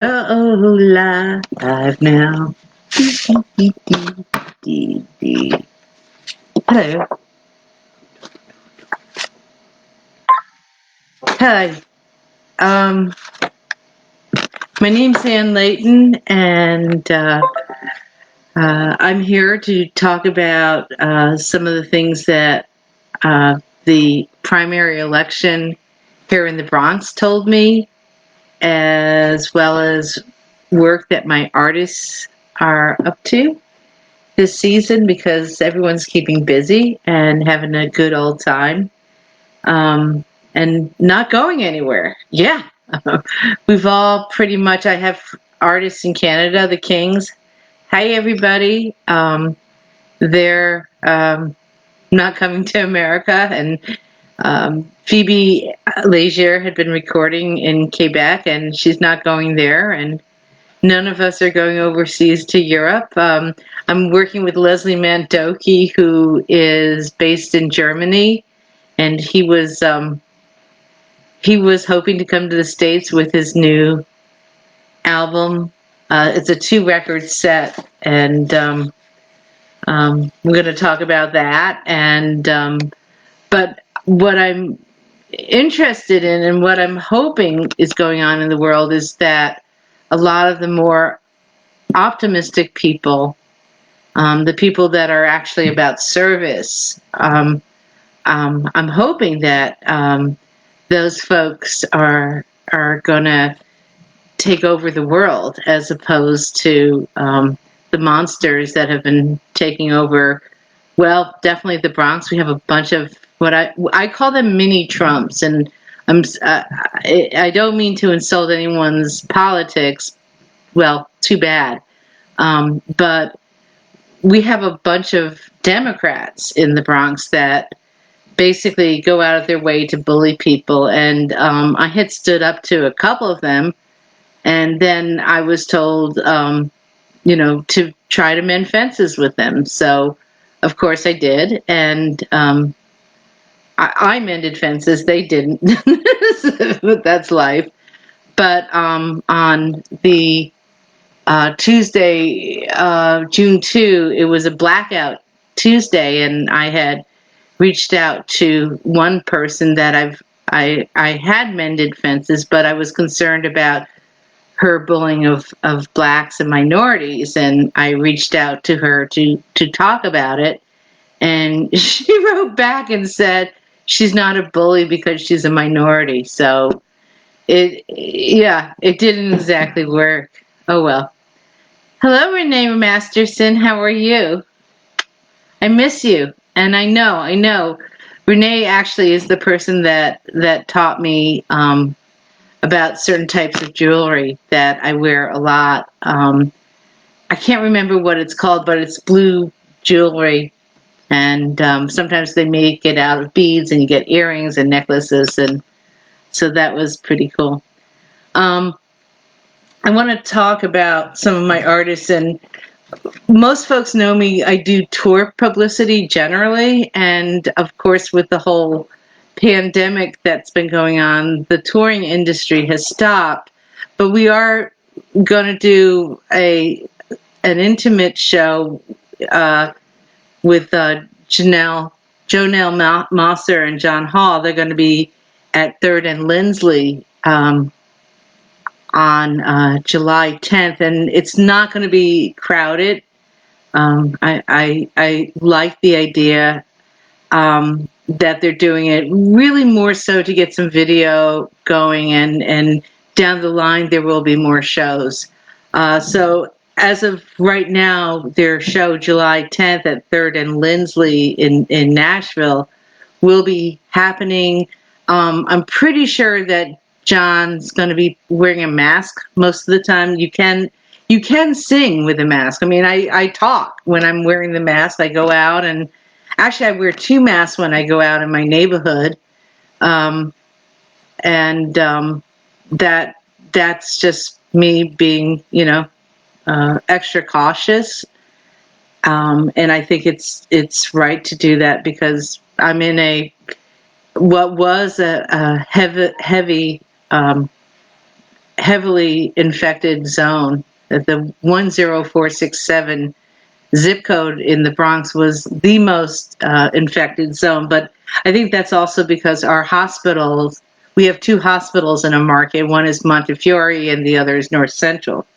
Live now. Hello. Hi. Um, my name's Leighton, and I'm here to talk about some of the things that the primary election here in the Bronx told me, as well as work that my artists are up to this season, because everyone's keeping busy and having a good old time, and not going anywhere. Yeah. We've all pretty much, I have artists in Canada, the Kings. Hi, everybody. They're not coming to America, and Phoebe Leger had been recording in Quebec, and she's not going there, and none of us are going overseas to Europe. I'm working with Leslie Mandoki, who is based in Germany, and he was hoping to come to the States with his new album. It's a 2-record set, and we're going to talk about that. And but what I'm interested in and what I'm hoping is going on in the world is that a lot of the more optimistic people, the people that are actually about service, I'm hoping that those folks are going to take over the world, as opposed to the monsters that have been taking over. Well, definitely the Bronx. We have a bunch of what I call them mini Trumps, and I don't mean to insult anyone's politics. Well, too bad. But we have a bunch of Democrats in the Bronx that basically go out of their way to bully people, and I had stood up to a couple of them, and then I was told, to try to mend fences with them. So, of course, I did, and I mended fences. They didn't, but that's life. But on the Tuesday, June 2, it was a blackout Tuesday, and I had reached out to one person that I had mended fences, but I was concerned about her bullying of blacks and minorities, and I reached out to her to talk about it, and she wrote back and said she's not a bully because she's a minority. So it didn't exactly work. Oh well. Hello, Renee Masterson. How are you? I miss you. And I know. Renee actually is the person that taught me about certain types of jewelry that I wear a lot. I can't remember what it's called, but it's blue jewelry. And sometimes they make it out of beads, and you get earrings and necklaces. And so that was pretty cool. I want to talk about some of my artists, and most folks know me. I do tour publicity generally, and of course, with the whole pandemic that's been going on, the touring industry has stopped. But we are going to do an intimate show with Jonelle Mosser and John Hall. They're going to be at 3rd and Lindsley on July 10th, and it's not going to be crowded. I like the idea that they're doing it really more so to get some video going, and down the line there will be more shows. So as of right now, their show July 10th at 3rd and Lindsley in Nashville will be happening. I'm pretty sure that John's going to be wearing a mask most of the time. You can sing with a mask. I mean, I talk when I'm wearing the mask. I go out, and actually I wear 2 masks when I go out in my neighborhood. And that's just me being, extra cautious. And I think it's right to do that, because I'm in what was a heavy heavily infected zone. That the 10467 zip code in the Bronx was the most infected zone. But I think that's also because our hospitals, we have two hospitals in a market. One is Montefiore and the other is North Central.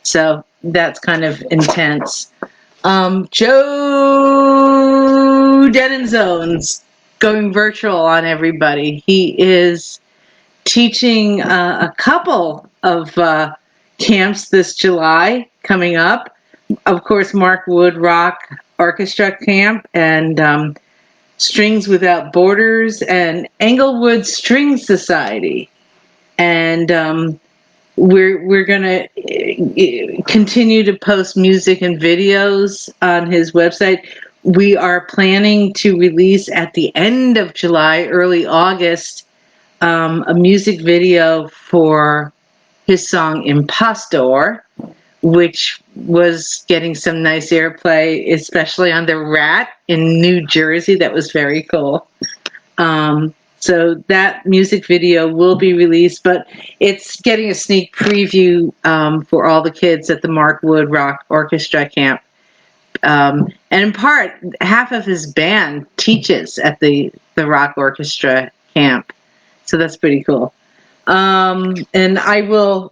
So that's kind of intense. Joe Denenzone's going virtual on everybody. He is teaching a couple of camps this July coming up. Of course, Mark Wood Rock Orchestra Camp and Strings Without Borders and Englewood String Society. And we're going to continue to post music and videos on his website. We are planning to release at the end of July, early August, a music video for his song Impostor, which was getting some nice airplay, especially on the Rat in New Jersey. That was very cool. So that music video will be released, but it's getting a sneak preview for all the kids at the Mark Wood Rock Orchestra Camp. And in part, half of his band teaches at the Rock Orchestra Camp. So that's pretty cool. And I will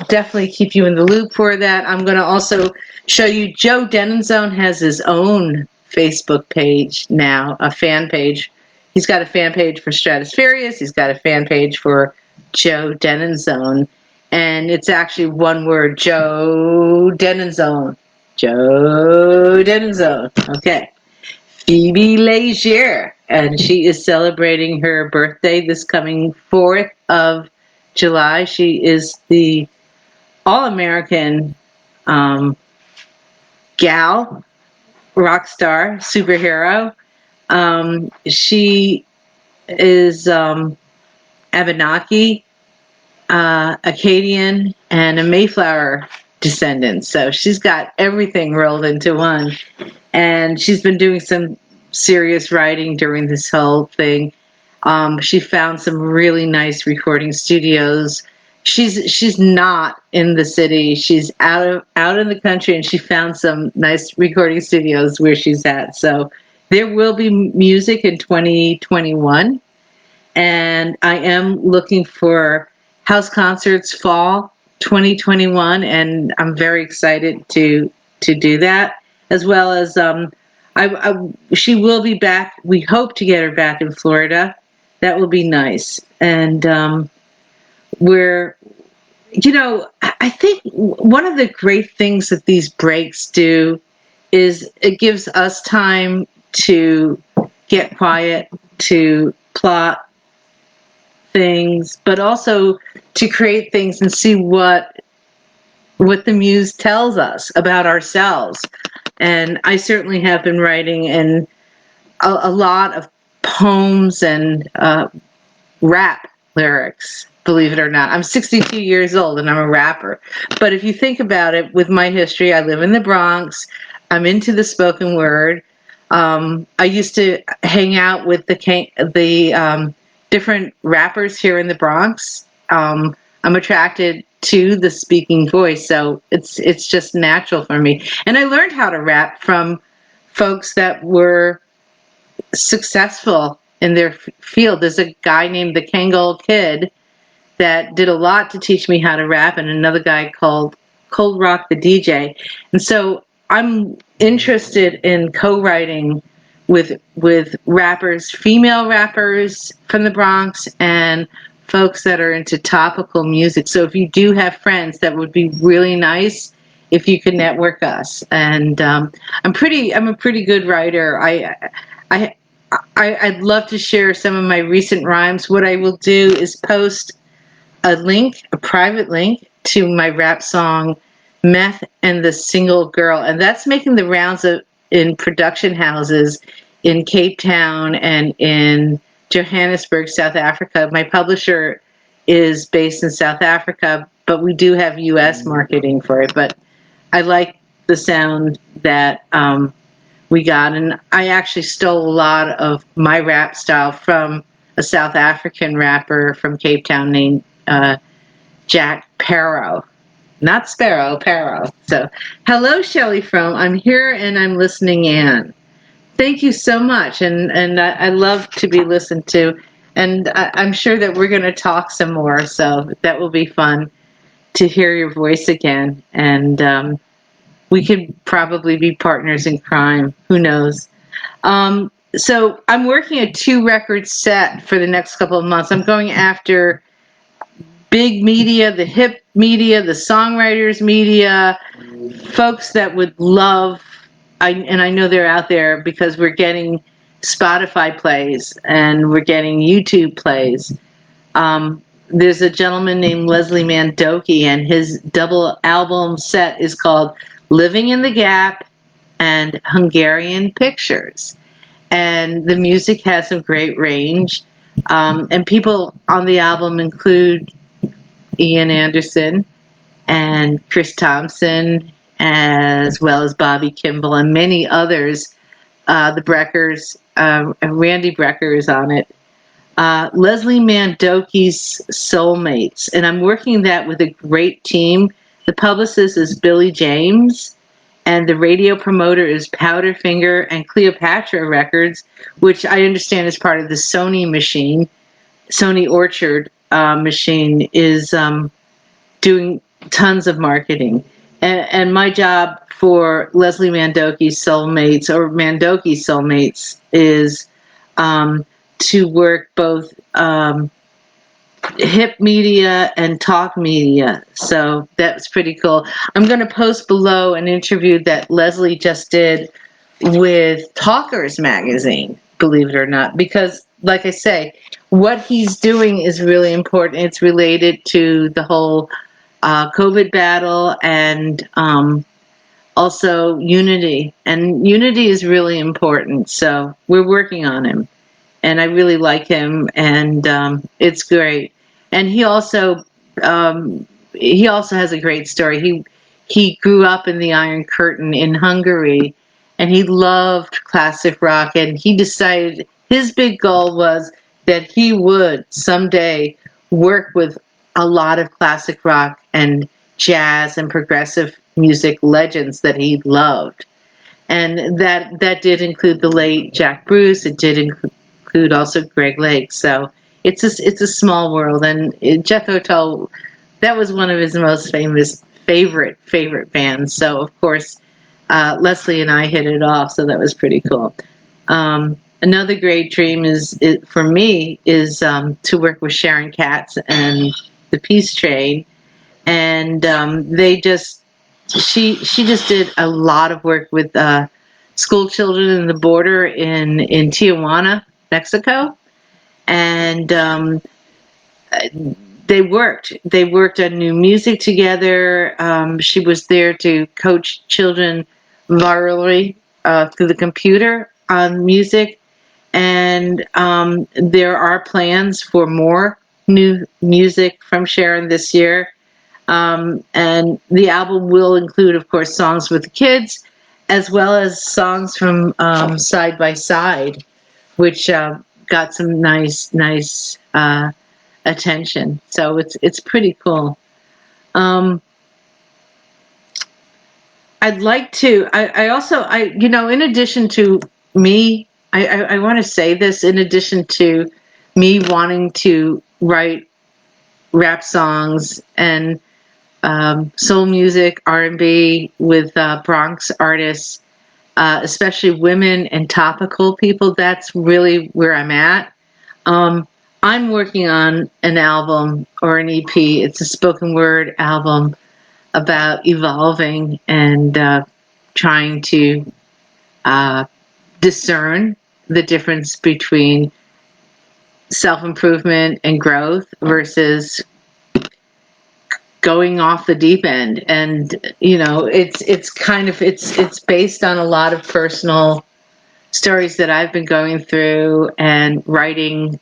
definitely keep you in the loop for that. I'm going to also show you Joe Denenzone has his own Facebook page now, a fan page. He's got a fan page for Stratusferius. He's got a fan page for Joe Denenzone. And it's actually one word, Joe Denenzone. Joe Denenzone. Okay. Phoebe Leger. And she is celebrating her birthday this coming 4th of July. She is the All-American gal, rock star, superhero. She is Abenaki, Acadian, and a Mayflower descendant. So she's got everything rolled into one. And she's been doing some serious writing during this whole thing. She found some really nice recording studios. She's not in the city. She's out in the country, and she found some nice recording studios where she's at. So there will be music in 2021, and I am looking for house concerts fall 2021, and I'm very excited to do that, as well as she will be back. We hope to get her back in Florida. That will be nice. And I think one of the great things that these breaks do is it gives us time to get quiet, to plot things, but also to create things and see what the muse tells us about ourselves. And I certainly have been writing in a lot of poems and rap lyrics, believe it or not. I'm 62 years old and I'm a rapper. But if you think about it, with my history, I live in the Bronx. I'm into the spoken word. I used to hang out with the different rappers here in the Bronx. I'm attracted to the speaking voice, so it's just natural for me. And I learned how to rap from folks that were successful in their field. There's a guy named the Kangol Kid that did a lot to teach me how to rap, and another guy called Cold Rock the DJ. And so I'm interested in co-writing with rappers, female rappers from the Bronx, and folks that are into topical music. So if you do have friends, that would be really nice if you could network us. And I'm a pretty good writer. I'd love to share some of my recent rhymes. What I will do is post a private link to my rap song, Meth and the Single Girl. And that's making the rounds in production houses in Cape Town and in Johannesburg, South Africa. My publisher is based in South Africa, but we do have U.S. marketing for it. But I like the sound that we got. And I actually stole a lot of my rap style from a South African rapper from Cape Town named Jack Parrow. Not Sparrow, Parrow. So, hello, Shelley Fromm. I'm here and I'm listening in. Thank you so much, and I love to be listened to, and I'm sure that we're going to talk some more. So that will be fun to hear your voice again, and we could probably be partners in crime. Who knows? So I'm working a 2-record set for the next couple of months. I'm going after big media, the hip media, the songwriters media, folks that would love, and I know they're out there because we're getting Spotify plays and we're getting YouTube plays. There's a gentleman named Leslie Mandoki, and his double album set is called Living in the Gap and Hungarian Pictures. And the music has some great range. And people on the album include Ian Anderson and Chris Thompson, as well as Bobby Kimball and many others. The Breckers, Randy Brecker is on it. Leslie Mandoki's Soulmates, and I'm working that with a great team. The publicist is Billy James, and the radio promoter is Powderfinger and Cleopatra Records, which I understand is part of the Sony machine. Sony Orchard machine is doing tons of marketing. And my job for Leslie Mandoki's Soulmates, or Mandoki Soulmates, is to work both hip media and talk media. So that's pretty cool. I'm going to post below an interview that Leslie just did with Talkers magazine, believe it or not, because like I say, what he's doing is really important. It's related to the whole COVID battle and also unity. And unity is really important. So we're working on him. And I really like him, and it's great. And he also has a great story. He grew up in the Iron Curtain in Hungary, and he loved classic rock. And he decided his big goal was that he would someday work with a lot of classic rock and jazz and progressive music legends that he loved. And that did include the late Jack Bruce. It did include also Greg Lake. So it's a small world. And Jethro Tull, that was one of his most favorite bands. So of course, Leslie and I hit it off. So that was pretty cool. Another great dream for me is to work with Sharon Katz and the Peace Train. And she just did a lot of work with school children in the border in Tijuana, Mexico, and they worked on new music together. She was there to coach children virally through the computer on music, and there are plans for more new music from Sharon this year. And the album will include, of course, songs with the kids, as well as songs from Side by Side, which got some nice attention. So it's pretty cool. I'd like to. I also in addition to me, I want to say this. In addition to me wanting to write rap songs and soul music, R&B with Bronx artists, especially women and topical people. That's really where I'm at. I'm working on an album or an EP. It's a spoken word album about evolving and trying to discern the difference between self-improvement and growth versus going off the deep end. And it's based on a lot of personal stories that I've been going through and writing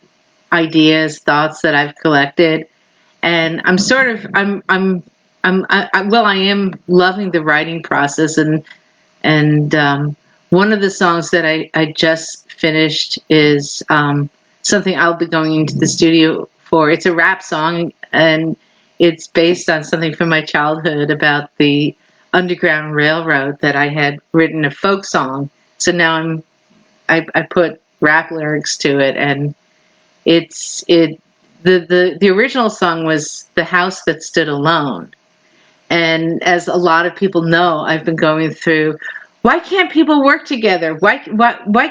ideas, thoughts that I've collected. And I am loving the writing process. And one of the songs that I just finished is something I'll be going into the studio for. It's a rap song, and it's based on something from my childhood about the Underground Railroad that I had written a folk song. So now I put rap lyrics to it, and the original song was The House That Stood Alone. And as a lot of people know, I've been going through, why can't people work together? Why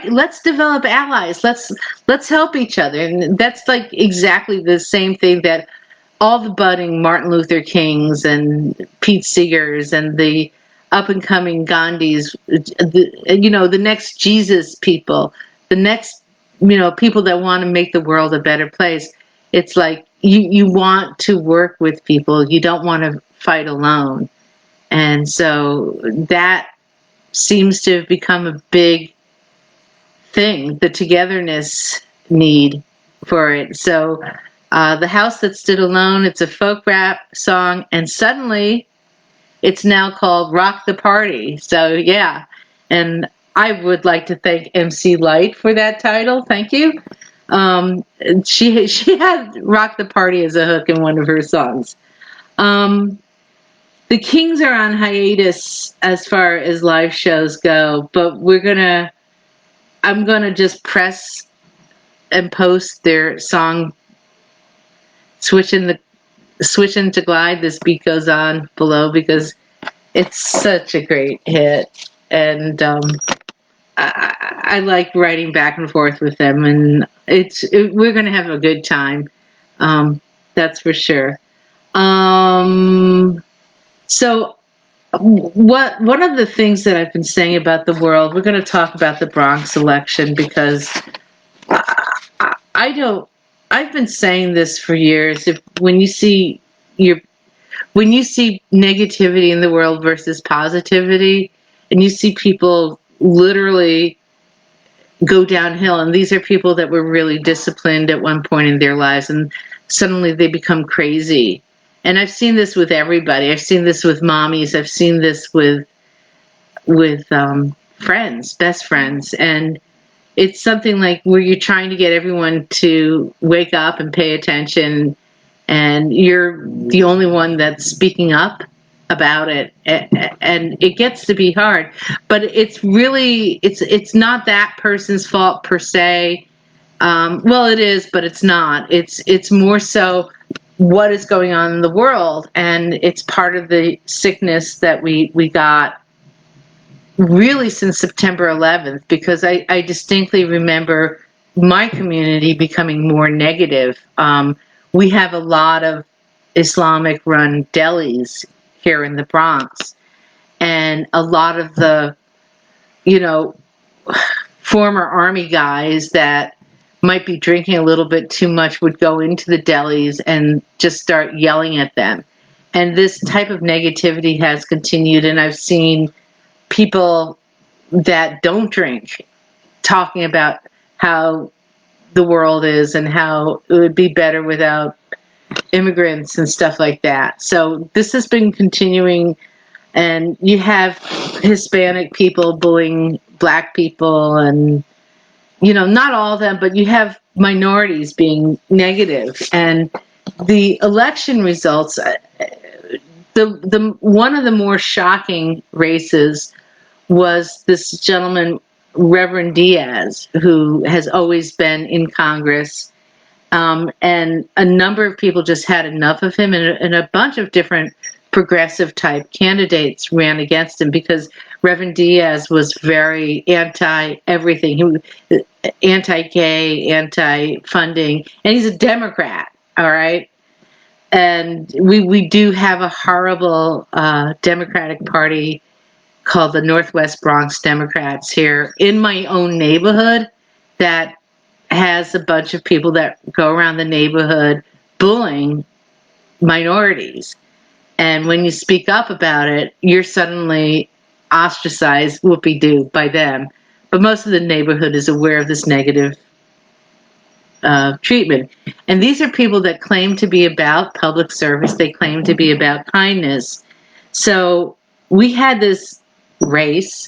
let's develop allies. Let's help each other. And that's like exactly the same thing that all the budding Martin Luther Kings and Pete Seegers and the up and coming Gandhis, the next Jesus people, the next, people that want to make the world a better place. It's like you want to work with people. You don't want to fight alone. And so that seems to have become a big thing, the togetherness need for it. So The House That Stood Alone, it's a folk rap song, and suddenly it's now called Rock the Party. So yeah, and I would like to thank MC Light for that title. Thank you. She had Rock the Party as a hook in one of her songs. The Kings are on hiatus as far as live shows go, but I'm gonna just press and post their song switching to Glide, This Beat Goes On, below, because it's such a great hit. And I like writing back and forth with them, and we're gonna have a good time. That's for sure. So one of the things that I've been saying about the world, we're going to talk about the Bronx election, because I don't. I've been saying this for years. When you see negativity in the world versus positivity, and you see people literally go downhill, and these are people that were really disciplined at one point in their lives, and suddenly they become crazy. And I've seen this with everybody. I've seen this with mommies. I've seen this with friends, best friends, and it's something like where you're trying to get everyone to wake up and pay attention, and you're the only one that's speaking up about it, and it gets to be hard. But it's really it's not that person's fault per se. Well, it is, but it's not. It's more so what is going on in the world, and it's part of the sickness that we got really since September 11th, because I distinctly remember my community becoming more negative. We have a lot of Islamic run delis here in the Bronx, and a lot of the, former army guys that might be drinking a little bit too much would go into the delis and just start yelling at them. And this type of negativity has continued, and I've seen people that don't drink talking about how the world is and how it would be better without immigrants and stuff like that. So this has been continuing, and you have Hispanic people bullying black people, and not all of them, but you have minorities being negative. And the election results, the one of the more shocking races was this gentleman, Reverend Diaz, who has always been in Congress. And a number of people just had enough of him, and a bunch of different progressive type candidates ran against him, because Reverend Diaz was very anti everything. He was anti-gay, anti-funding, and he's a Democrat. All right. And we do have a horrible Democratic Party called the Northwest Bronx Democrats here in my own neighborhood, that has a bunch of people that go around the neighborhood bullying minorities. And when you speak up about it, you're suddenly ostracized, whoopee-doo, by them. But most of the neighborhood is aware of this negative treatment. And these are people that claim to be about public service. They claim to be about kindness. So we had this race,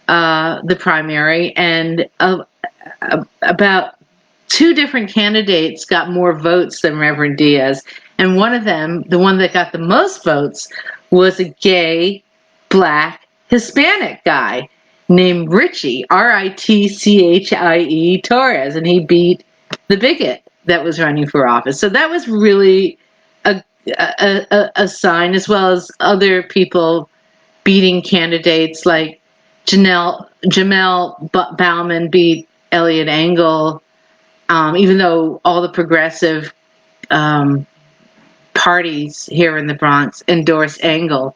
the primary, and about two different candidates got more votes than Reverend Diaz. And one of them, the one that got the most votes, was a gay, black, Hispanic guy named Richie, Ritchie Torres, and he beat the bigot that was running for office. So that was really a sign, as well as other people beating candidates like Jamel Bauman beat Elliot Engel, even though all the progressive parties here in the Bronx endorsed Engel,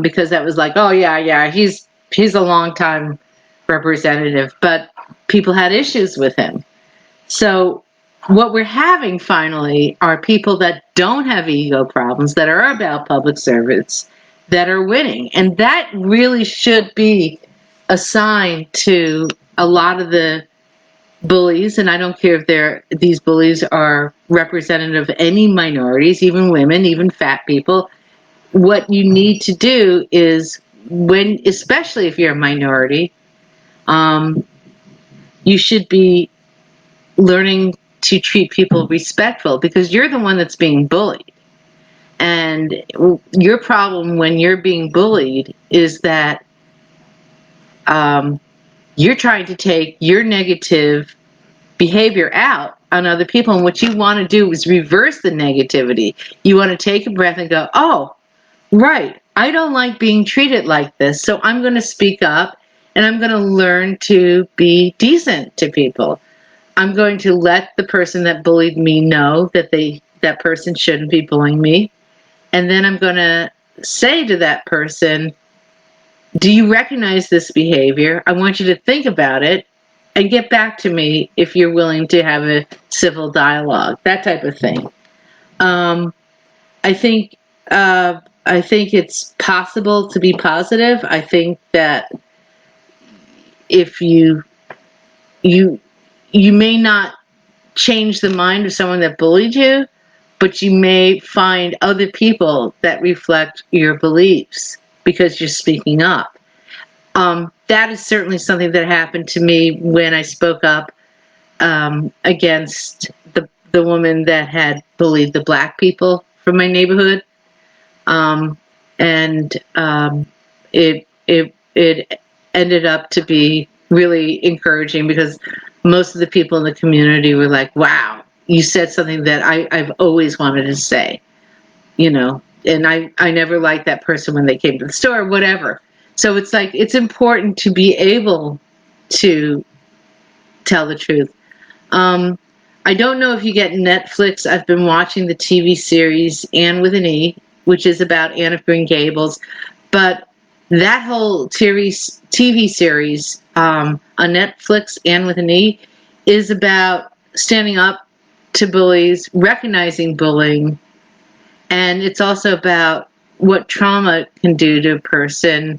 because that was like, oh yeah, he's a longtime representative, but people had issues with him. So what we're having finally are people that don't have ego problems, that are about public service, that are winning. And that really should be a sign to a lot of the bullies, and I don't care if these bullies are representative of any minorities, even women, even fat people. What you need to do is, especially if you're a minority, you should be learning to treat people respectful, because you're the one that's being bullied. And your problem when you're being bullied is that you're trying to take your negative behavior out on other people. And what you want to do is reverse the negativity. You want to take a breath and go, oh, right, I don't like being treated like this, so I'm going to speak up and I'm going to learn to be decent to people. I'm going to let the person that bullied me know that that person shouldn't be bullying me. And then I'm going to say to that person, do you recognize this behavior? I want you to think about it and get back to me if you're willing to have a civil dialogue, that type of thing. I think it's possible to be positive. I think that if you may not change the mind of someone that bullied you, but you may find other people that reflect your beliefs because you're speaking up. That is certainly something that happened to me when I spoke up against the woman that had bullied the black people from my neighborhood. It ended up to be really encouraging, because most of the people in the community were like, wow, you said something that I've always wanted to say, and I never liked that person when they came to the store, whatever. So it's like, it's important to be able to tell the truth. I don't know if you get Netflix. I've been watching the TV series Anne with an E, which is about Anne of Green Gables. But that whole TV series on Netflix, Anne with an E, is about standing up to bullies, recognizing bullying, and it's also about what trauma can do to a person,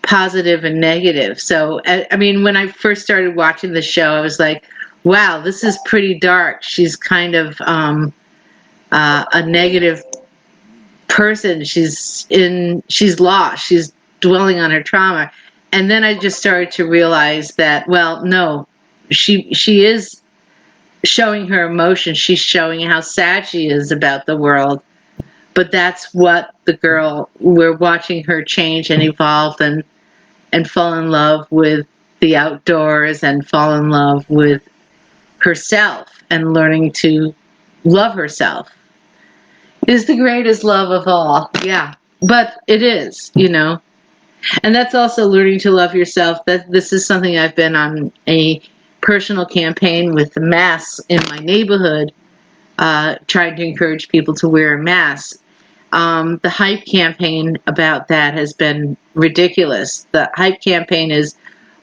positive and negative. So, I mean, when I first started watching the show, I was like, wow, this is pretty dark. She's kind of a negative person. She's lost. She's dwelling on her trauma. And then I just started to realize that, well, no, she is showing her emotion. She's showing how sad she is about the world. But that's what we're watching her change and evolve and fall in love with the outdoors and fall in love with herself and learning to love herself is the greatest love of all. Yeah, but it is, and that's also learning to love yourself. That this is something I've been on a personal campaign with the masks in my neighborhood, trying to encourage people to wear a mask. The hype campaign about that has been ridiculous. The hype campaign is,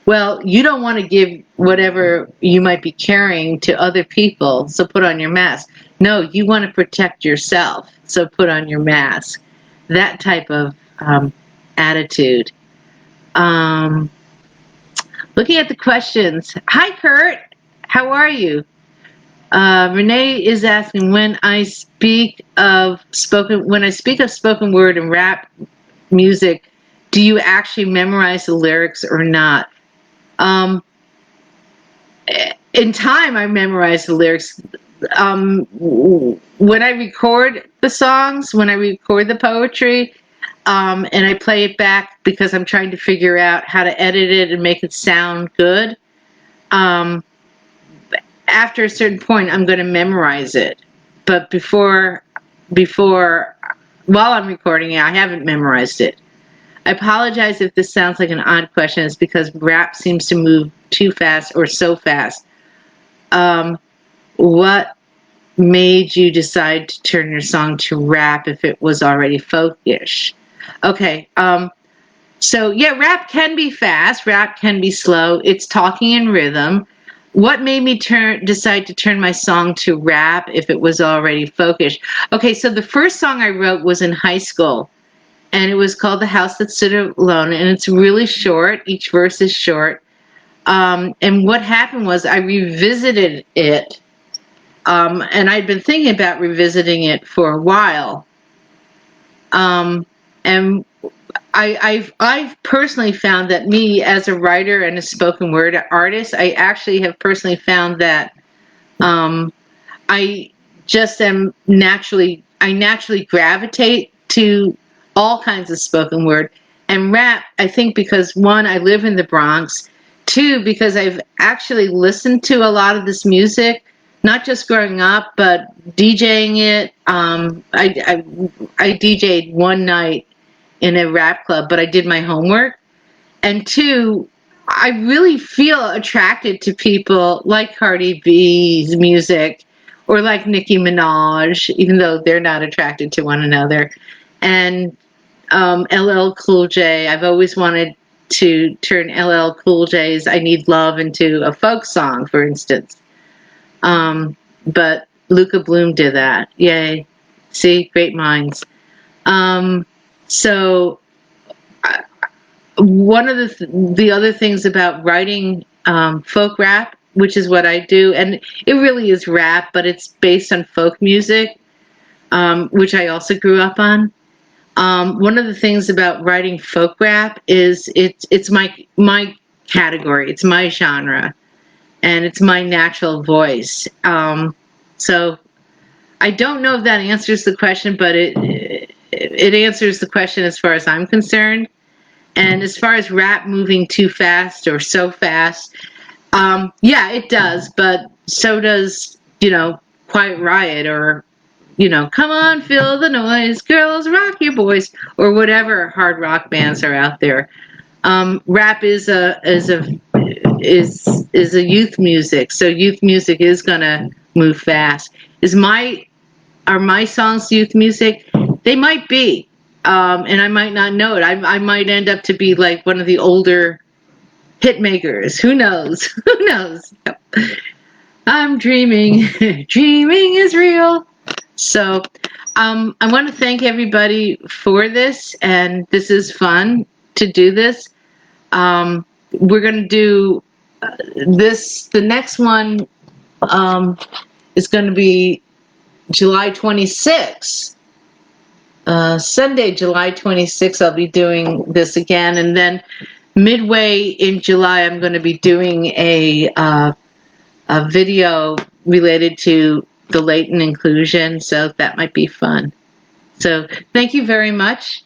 well, you don't want to give whatever you might be carrying to other people, so put on your mask. No, you want to protect yourself, so put on your mask. That type of attitude. Looking at the questions. Hi, Kurt. How are you? Renee is asking, when I speak of spoken word and rap music, do you actually memorize the lyrics or not? In time, I memorized the lyrics. when I record the songs, when I record the poetry, and I play it back because I'm trying to figure out how to edit it and make it sound good. After a certain point, I'm going to memorize it. But while I'm recording it, I haven't memorized it. I apologize if this sounds like an odd question. It's because rap seems to move too fast or so fast. What made you decide to turn your song to rap if it was already folkish? Okay. So yeah, rap can be fast. Rap can be slow. It's talking in rhythm. What made me decide to turn my song to rap if it was already folkish? Okay, so the first song I wrote was in high school, and it was called "The House That Stood Alone," and it's really short. Each verse is short. And what happened was I revisited it, and I'd been thinking about revisiting it for a while. And I've personally found that me as a writer and a spoken word artist, I actually have personally found that I just I naturally gravitate to all kinds of spoken word and rap. I think because one, I live in the Bronx. Two, because I've actually listened to a lot of this music, not just growing up, but DJing it. I DJ'd one night in a rap club, but I did my homework. And two, I really feel attracted to people like Cardi B's music or like Nicki Minaj, even though they're not attracted to one another. And LL Cool J, I've always wanted to turn LL Cool J's I Need Love into a folk song, for instance. But Luca Bloom did that. Yay. See, great minds. So one of the other things about writing folk rap, which is what I do, and it really is rap, but it's based on folk music, which I also grew up on. One of the things about writing folk rap is it's my category, it's my genre, and it's my natural voice. So I don't know if that answers the question, but it answers the question as far as I'm concerned. And as far as rap moving too fast or so fast, yeah, it does, but so does, Quiet Riot or, come on, feel the noise, girls, rock your boys, or whatever hard rock bands are out there. Rap is a youth music, so youth music is gonna move fast. Are my songs youth music? They might be, and I might not know it. I might end up to be like one of the older hit makers. Who knows? Who knows? I'm dreaming. Dreaming is real. So I want to thank everybody for this, and this is fun to do this. We're going to do this. The next one is going to be July 26th. Sunday, July 26th, I'll be doing this again. And then midway in July, I'm going to be doing a video related to the Leighton inclusion. So that might be fun. So thank you very much.